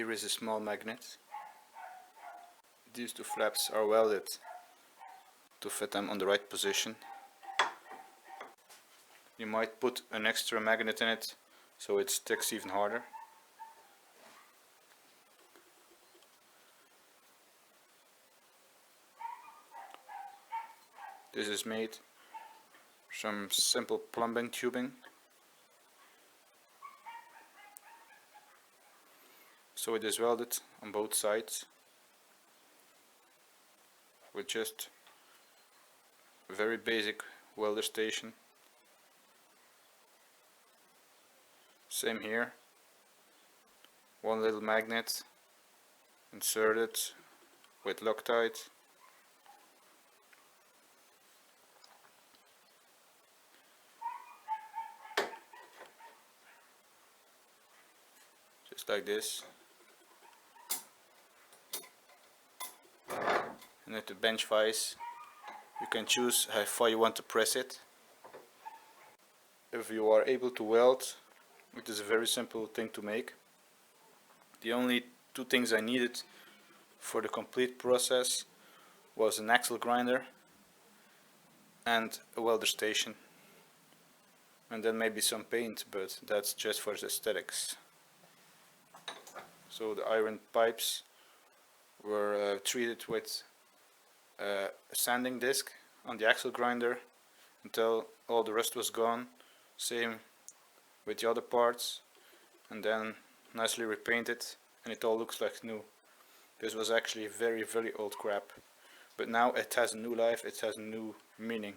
Here is a small magnet. These two flaps are welded to fit them on the right position. You might put an extra magnet in it so it sticks even harder. This is made from simple plumbing tubing. So it is welded on both sides with just a very basic welder station. Same here. One little magnet inserted with Loctite. Just like this. And with the bench vise you can choose how far you want to press it. If you are able to weld, it is a very simple thing to make. The only two things I needed for the complete process was an axle grinder and a welder station, and then maybe some paint, but that's just for the aesthetics. So the iron pipes were treated with a sanding disc on the axle grinder until all the rust was gone. Same with the other parts, and then nicely repainted, and it all looks like new. This was actually very old crap, but now it has a new life, it has a new meaning.